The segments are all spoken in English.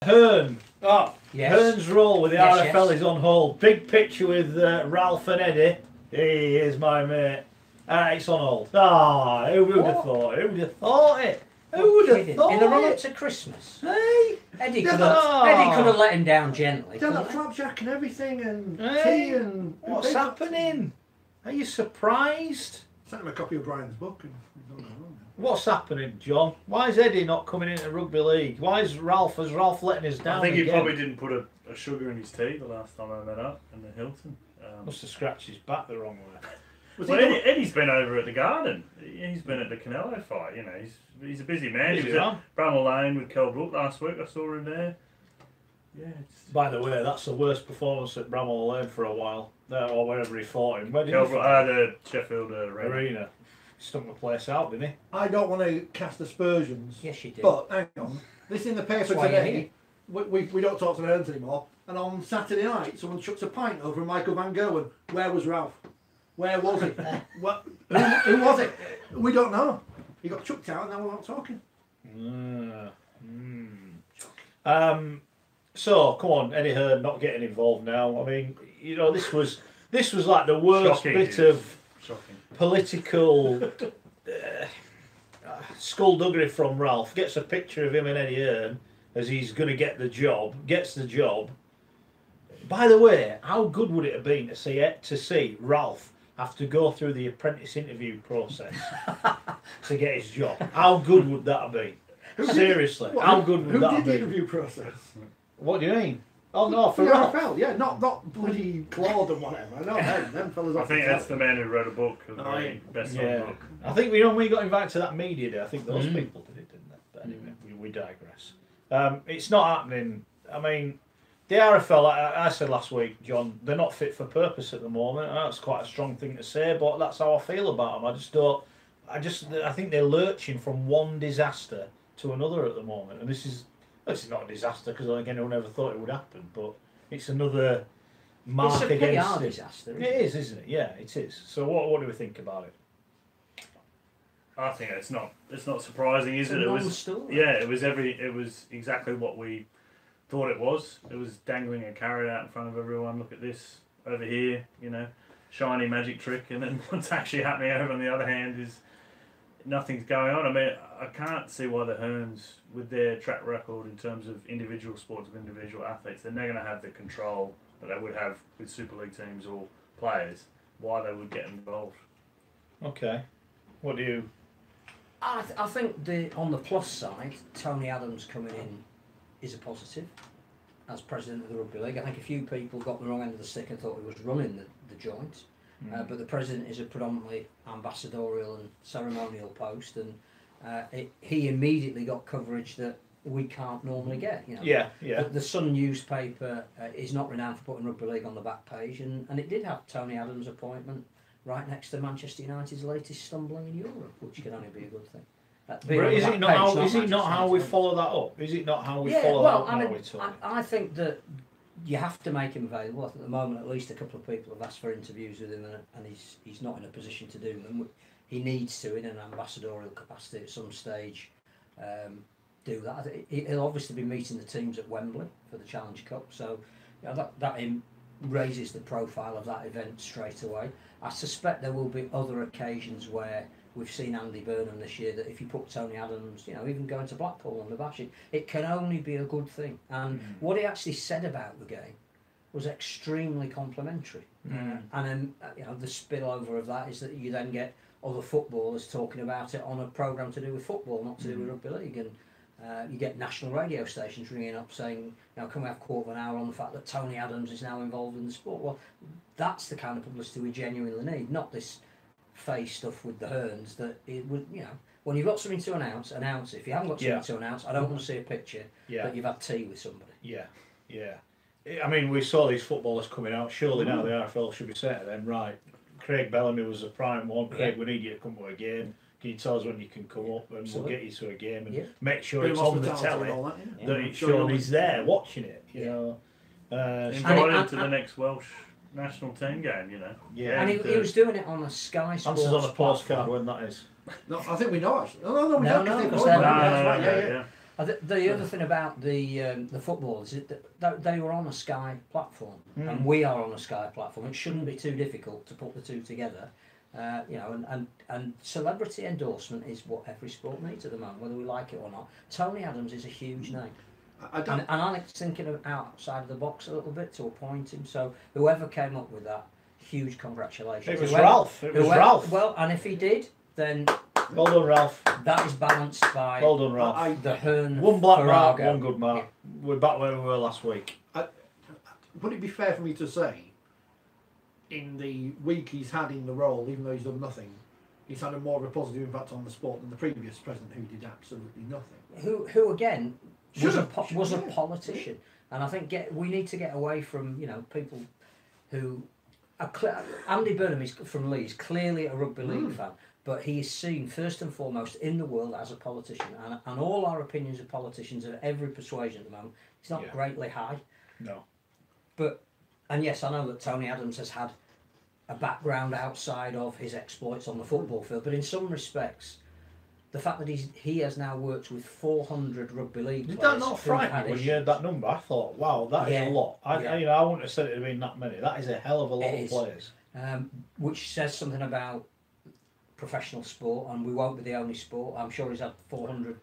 Hearn. Oh, yes. Hearn's role with the RFL is on hold. Big picture with Ralph and Eddie. Here's my mate. It's on hold. Ah, who would have thought it? Who would have thought it? Who would have thought it? In the run-up to Christmas. Hey! Eddie could have let him down gently. Done a flapjack and everything and tea and... What's happening? Are you surprised? Sent him a copy of Brian's book. And What's happening, John? Why is Eddie not coming into rugby league? Why is Ralph letting us down? I think he again? probably didn't put a sugar in his tea the last time I met up in the Hilton. Must have scratched his back the wrong way. Well, Eddie's been over at the Garden. He's been at the Canelo fight. You know, he's a busy man. He was at Bramall Lane with Kel Brook last week. I saw him there. Yeah. By the way, that's the worst performance at Bramall Lane for a while. Or wherever he fought him. Where did Kel Brook had a Sheffield Arena. Stunk the place out, didn't he? I don't want to cast aspersions. Yes, you do. But hang on, this in the paper today. We don't talk to the Hearns anymore. And on Saturday night, someone chucks a pint over at Michael Van Gerwen. Where was Ralph? Where was he? Who was it? We don't know. He got chucked out, and now we're not talking. So come on, Eddie Hearn not getting involved now. I mean, you know, this was like the worst bit of political skullduggery from Ralph. Gets a picture of him and Eddie Hearn as he's going to get the job. Gets the job. By the way, how good would it have been to see Ralph have to go through the apprentice interview process to get his job? How good would that have been? Seriously, how good would that have been? Who did the interview process? What do you mean? Oh no, for RFL, yeah, not bloody Claude and whatever. No, them fellas. I think that's the man who wrote a book, the best-selling book. I think when we got invited to that media day, I think those people did it, didn't they? But anyway, we digress. It's not happening. I mean, the RFL, like I said last week, John, they're not fit for purpose at the moment. That's quite a strong thing to say, but that's how I feel about them. I think they're lurching from one disaster to another at the moment, and this is not a disaster because again, anyone ever thought it would happen, but it's another mark against it. Disaster. It is, isn't it? Yeah, it is. So what do we think about it? I think it's not surprising, is it? It was exactly what we thought it was. It was dangling a carrot out in front of everyone. Look at this over here, you know, shiny magic trick, and then what's actually happening over on the other hand is nothing's going on. I mean, I can't see why the Hearns, with their track record in terms of individual sports with individual athletes, they're never going to have the control that they would have with Super League teams or players, why they would get involved. Okay. What do you... I think on the plus side, Tony Adams coming in is a positive as president of the Rugby League. I think a few people got the wrong end of the stick and thought he was running the joint. But the president is a predominantly ambassadorial and ceremonial post, and he immediately got coverage that we can't normally get. You know? Yeah. The Sun newspaper is not renowned for putting Rugby League on the back page, and it did have Tony Adams' appointment right next to Manchester United's latest stumbling in Europe, which can only be a good thing. Is it not how we follow that up? Is it not how we follow that up? I think that you have to make him available. I think at the moment at least a couple of people have asked for interviews with him, and he's not in a position to do them. He needs to, in an ambassadorial capacity at some stage, do that. He'll obviously be meeting the teams at Wembley for the Challenge Cup, so you know, that raises the profile of that event straight away. I suspect there will be other occasions where we've seen Andy Burnham this year, that if you put Tony Adams, you know, even going to Blackpool on the bash, it can only be a good thing. And what he actually said about the game was extremely complimentary. And then, you know, the spillover of that is that you then get other footballers talking about it on a programme to do with football, not to do with rugby league. And you get national radio stations ringing up saying, you know, can we have quarter of an hour on the fact that Tony Adams is now involved in the sport? Well, that's the kind of publicity we genuinely need, not this face stuff with the Hearns that it would, you know, when you've got something to announce it. If you haven't got something to announce, I don't want to see a picture that you've had tea with somebody. I mean, we saw these footballers coming out. Surely now the RFL should be saying to them, right, Craig Bellamy was a prime one. Craig, we need you to come to a game. Can you tell us when you can come up, and we'll get you to a game and make sure it's on the telly that it's shown he's there watching it. You know, invited to the next Welsh national team game, you know. And he was doing it on a Sky Sports. Answers on a postcard when that is. No, I think we know actually. No, we don't. No. The other thing about the footballers is that they were on a Sky platform, and we are on a Sky platform. It shouldn't be too difficult to put the two together. And celebrity endorsement is what every sport needs at the moment, whether we like it or not. Tony Adams is a huge name. And Alex thinking of outside of the box a little bit to appoint him. So whoever came up with that, huge congratulations. It was Ralph. It was Ralph. Well, and if he did, then well done, Ralph. that is balanced by well done, Ralph. The Hearn. One black mark, one good mark. We're back where we were last week. Would it be fair for me to say, in the week he's had in the role, even though he's done nothing, he's had a more of a positive impact on the sport than the previous president, who did absolutely nothing. Who again was a politician, and I think we need to get away from people who are Andy Burnham is from Leeds, clearly a rugby league fan, but he is seen first and foremost in the world as a politician, and all our opinions of politicians of every persuasion at the moment is not greatly high. No, and yes, I know that Tony Adams has had a background outside of his exploits on the football field, but in some respects, the fact that he has now worked with 400 rugby league players. Did that not frighten you when you heard that number? I thought, wow, that is a lot. I wouldn't have said it had been that many. That is a hell of a lot of players. Which says something about professional sport, and we won't be the only sport. I'm sure he's had 400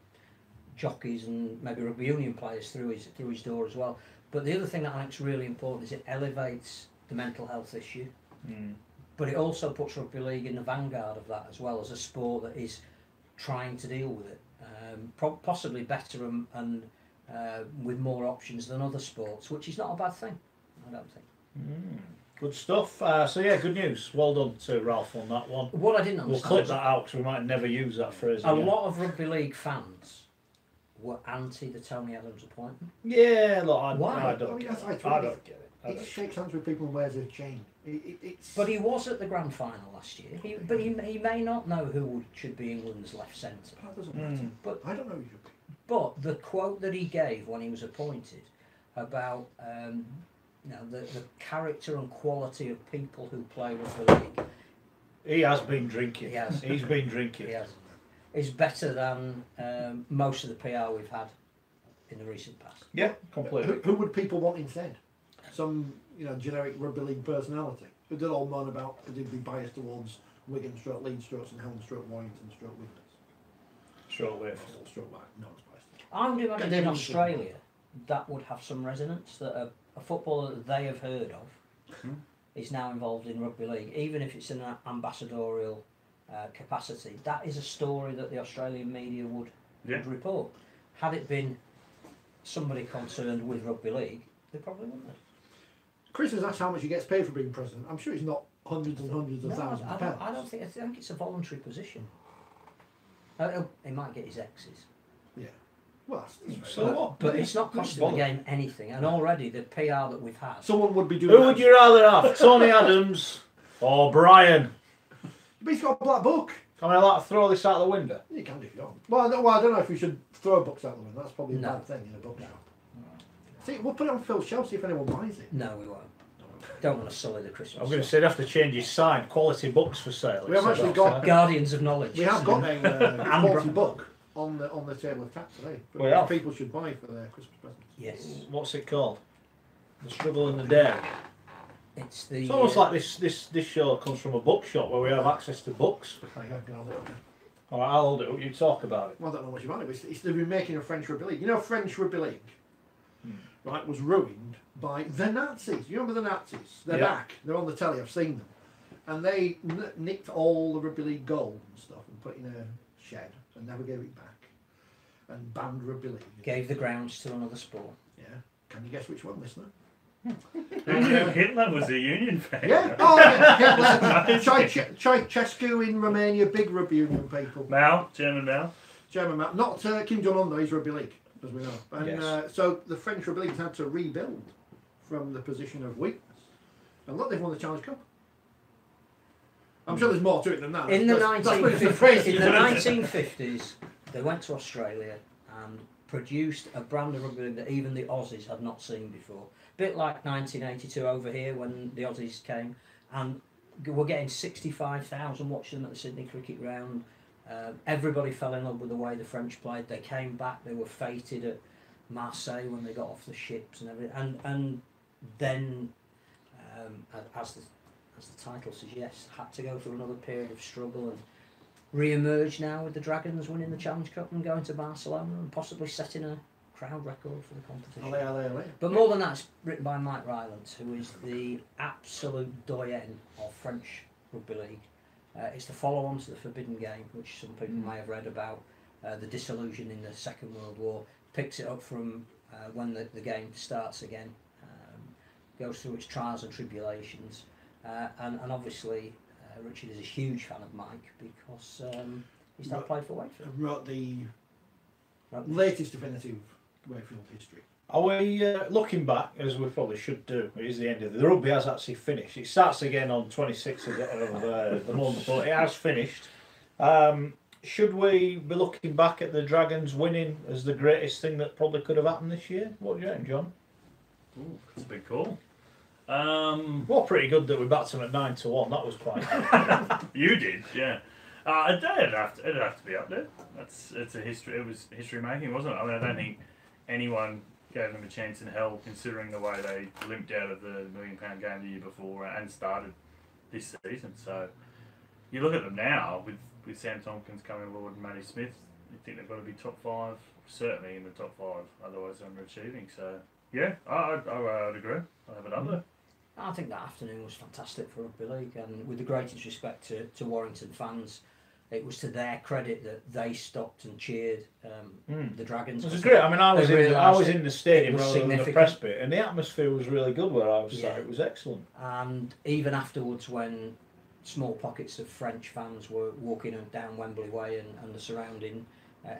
jockeys and maybe rugby union players through his door as well. But the other thing that I think is really important is it elevates the mental health issue. But it also puts rugby league in the vanguard of that as well, as a sport that is trying to deal with it, possibly better and with more options than other sports, which is not a bad thing, I don't think. Good stuff. Good news. Well done to Ralph on that one. What I didn't understand, we'll clip that out because we might never use that phrase a again. lot of rugby league fans were anti the Tony Adams appointment. Yeah, look, why? I don't get it. He just shakes hands with people and wears a chain. But he was at the grand final last year. He may not know who should be England's left centre. That doesn't matter. But I don't know who should be. But the quote that he gave when he was appointed about the character and quality of people who play rugby league. He has been drinking. He has. He's been drinking. He has. Is better than most of the PR we've had in the recent past. Yeah, completely. Who would people want instead? Some generic rugby league personality who did all moan about particularly biased towards Wigan, Leeds, and Helm, Warrington, Wigan. White. No, it's biased. I would imagine in Australia that would have some resonance, that a footballer that they have heard of is now involved in rugby league, even if it's in an ambassadorial capacity. That is a story that the Australian media would report. Had it been somebody concerned with rugby league, they probably wouldn't have. Chris has asked how much he gets paid for being president. I'm sure it's not hundreds and hundreds of thousands of pounds. I think it's a voluntary position. He might get his exes. Yeah. Well, so what? But it's not costing the game anything, and already the PR that we've had. Someone would be doing. Who would you rather have, Tony Adams or Brian? But he's got a black book. Can I like throw this out the window? You can if you want. Well, I don't know if we should throw books out the window. That's probably a bad thing in a bookshop. See, we'll put it on Phil's shelf, see if anyone buys it. No, we won't. Don't want to sully the Christmas. I'm going to say they have to change his sign. Quality books for sale. We have actually got Guardians of Knowledge. We have got a quality book on the table of taps today. Which people should buy for their Christmas presents. Yes. What's it called? The Struggle in the Dare. It's almost like this show comes from a bookshop where we have access to books. All right, I'll hold it up. You talk about it. Well, I don't know much about it. But it's the remaking of French Rugby League. You know, French Rugby League, right, was ruined by the Nazis. You remember the Nazis? They're back. They're on the telly. I've seen them. And they nicked all the Rugby League gold and stuff and put in a shed and never gave it back. And banned Rugby League. Gave the grounds to another sport. Yeah. Can you guess which one, listener? Hitler was a union fan. Yeah. Oh, yeah. Hitler. Ceausescu in Romania, big rugby union people. Mao, German Mao. German Mao. Not Kim Jong-un, though, he's rugby league, as we know. And so the French rugby league had to rebuild from the position of weakness. And look, they've won the Challenge Cup. I'm sure there's more to it than that. In the 1950s, they went to Australia and produced a brand of rugby league that even the Aussies had not seen before. A bit like 1982 over here when the Aussies came, and we're getting 65,000 watching them at the Sydney Cricket Ground. Everybody fell in love with the way the French played. They came back. They were fated at Marseille when they got off the ships and everything. And then, as the title suggests, had to go through another period of struggle and re-emerge now with the Dragons winning the Challenge Cup and going to Barcelona and possibly setting a crowd record for the competition. Allez. But more than that, it's written by Mike Rylance, who is the absolute doyen of French Rugby League. It's the follow-on to the Forbidden Game, which some people may have read about, the disillusion in the Second World War. Picks it up from when the game starts again, goes through its trials and tribulations, and obviously Richard is a huge fan of Mike because he's now played for Wakefield. Wrote the latest definitive Wakefield history. Are we looking back, as we probably should do? It is the end of the rugby has actually finished. It starts again on 26th of the month, but it has finished. Should we be looking back at the Dragons winning as the greatest thing that probably could have happened this year? What do you reckon, John? Ooh, that's a big call. Well, pretty good that we backed them at 9-1. That was quite good. You did, yeah. It'd have to be up there. It's a history. It was history making, wasn't it? I mean, I don't think anyone gave them a chance in hell, considering the way they limped out of the £1 million game the year before and started this season. So you look at them now with Sam Tompkins coming aboard and Matty Smith. You think they've got to be top 5, certainly in the top 5. Otherwise, they're underachieving. So yeah, I'd agree. I'd have it up there. I think that afternoon was fantastic for Rugby League, and with the greatest respect to Warrington fans, it was to their credit that they stopped and cheered the Dragons. It was great. I mean, I was in the stadium rather than the press bit, and the atmosphere was really good where I was sat. It was excellent. And even afterwards, when small pockets of French fans were walking down Wembley Way and the surrounding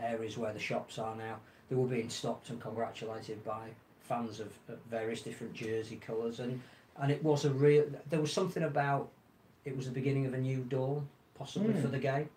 areas where the shops are now, they were being stopped and congratulated by fans of various different jersey colours, and it was there was something about it was the beginning of a new dawn, possibly for the game.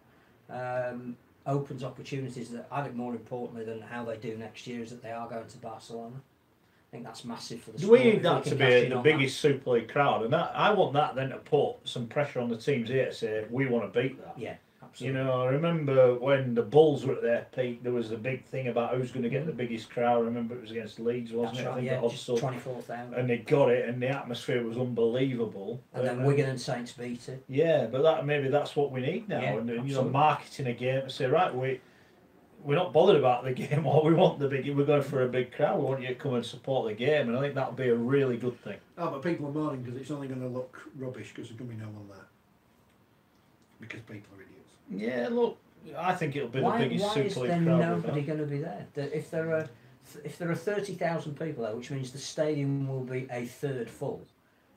Opens opportunities that I think more importantly than how they do next year is that they are going to Barcelona. I think that's massive for the sport. We need that to be the biggest Super League crowd, and I want that then to put some pressure on the teams here to say we want to beat that. Yeah, absolutely. You know, I remember when the Bulls were at their peak, there was a big thing about who's going to get the biggest crowd. I remember it was against Leeds, wasn't it? Right, I think just 24,000. And they got it, and the atmosphere was unbelievable. And then Wigan and Saints beat it. Yeah, but maybe that's what we need now. Yeah, and you know, marketing a game to say, right, we're not bothered about the game, or we want we're going for a big crowd. We want you to come and support the game, and I think that'll be a really good thing. Oh, but people are moaning because it's only going to look rubbish because there's going to be no one there. Because people are idiots. Yeah, look, I think it'll be the biggest Super League crowd. Why is there nobody going to be there? If there are 30,000 people there, which means the stadium will be a third full,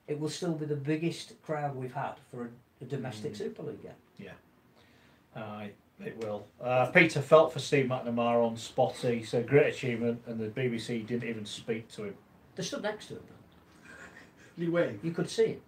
it will still be the biggest crowd we've had for a domestic Super League game. Yeah. It will. Peter felt for Steve McNamara on Spotty. It's a great achievement, and the BBC didn't even speak to him. They stood next to him. You wave. You could see him.